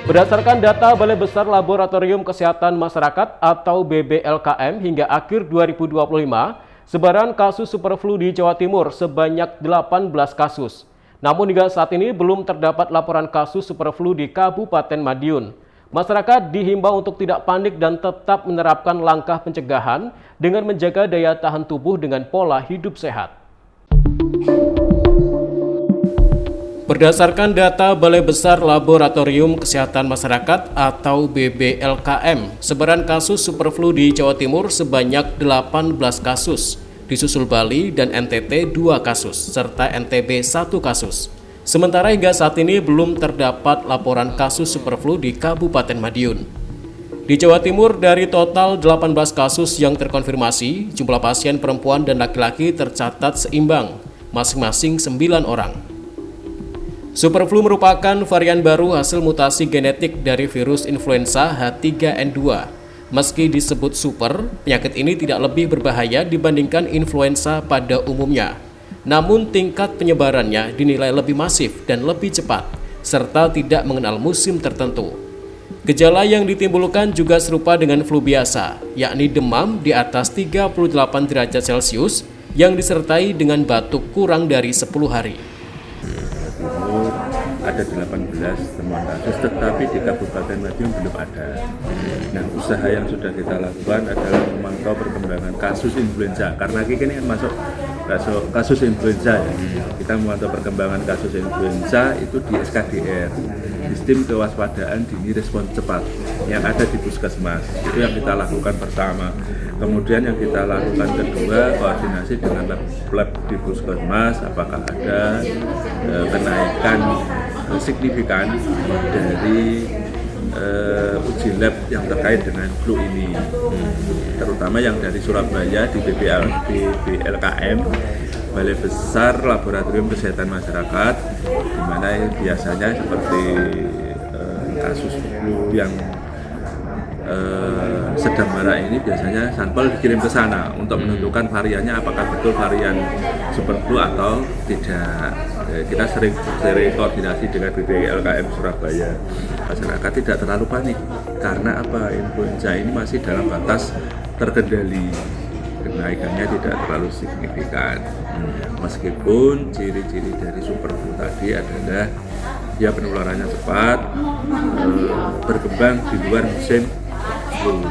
Berdasarkan data Balai Besar Laboratorium Kesehatan Masyarakat atau BBLKM hingga akhir 2025, sebaran kasus superflu di Jawa Timur sebanyak 18 kasus. Namun hingga saat ini belum terdapat laporan kasus superflu di Kabupaten Madiun. Masyarakat dihimbau untuk tidak panik dan tetap menerapkan langkah pencegahan dengan menjaga daya tahan tubuh dengan pola hidup sehat. Berdasarkan data Balai Besar Laboratorium Kesehatan Masyarakat atau BBLKM, sebaran kasus superflu di Jawa Timur sebanyak 18 kasus, disusul Bali dan NTT 2 kasus, serta NTB 1 kasus. Sementara hingga saat ini belum terdapat laporan kasus superflu di Kabupaten Madiun. Di Jawa Timur, dari total 18 kasus yang terkonfirmasi, jumlah pasien perempuan dan laki-laki tercatat seimbang, masing-masing 9 orang. Superflu merupakan varian baru hasil mutasi genetik dari virus influenza H3N2. Meski disebut super, penyakit ini tidak lebih berbahaya dibandingkan influenza pada umumnya. Namun tingkat penyebarannya dinilai lebih masif dan lebih cepat, serta tidak mengenal musim tertentu. Gejala yang ditimbulkan juga serupa dengan flu biasa, yakni demam di atas 38 derajat Celcius yang disertai dengan batuk kurang dari 10 hari. Timur ada 18 temuan kasus, tetapi di Kabupaten Madiun belum ada. Nah, usaha yang sudah kita lakukan adalah memantau perkembangan kasus influenza, karena ini kan masuk kasus influenza ya. Kita memantau perkembangan kasus influenza itu di SKDR, Sistem Kewaspadaan Dini Respon Cepat, yang ada di Puskesmas. Itu yang kita lakukan pertama. Kemudian yang kita lakukan kedua, koordinasi dengan lab di Puskesmas, apakah ada kenaikan signifikan dari uji lab yang terkait dengan flu ini, terutama yang dari Surabaya di BBLKM, Balai Besar Laboratorium Kesehatan Masyarakat, di mana biasanya seperti kasus flu yang sedang marak ini biasanya sampel dikirim ke sana untuk menentukan variannya apakah betul varian superflu atau tidak. Kita sering koordinasi dengan BBLKM Surabaya. Masyarakat tidak terlalu panik karena apa? Influenza ini masih dalam batas terkendali. Kenaikannya tidak terlalu signifikan. Meskipun ciri-ciri dari superflu tadi adalah ya penularannya cepat, berkembang di luar musim flu.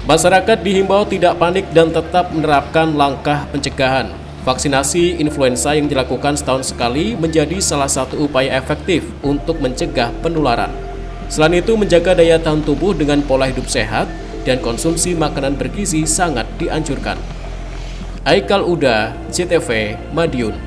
Masyarakat dihimbau tidak panik dan tetap menerapkan langkah pencegahan. Vaksinasi influenza yang dilakukan setahun sekali menjadi salah satu upaya efektif untuk mencegah penularan. Selain itu, menjaga daya tahan tubuh dengan pola hidup sehat dan konsumsi makanan bergizi sangat dianjurkan. Aikal Uda, CTV, Madiun.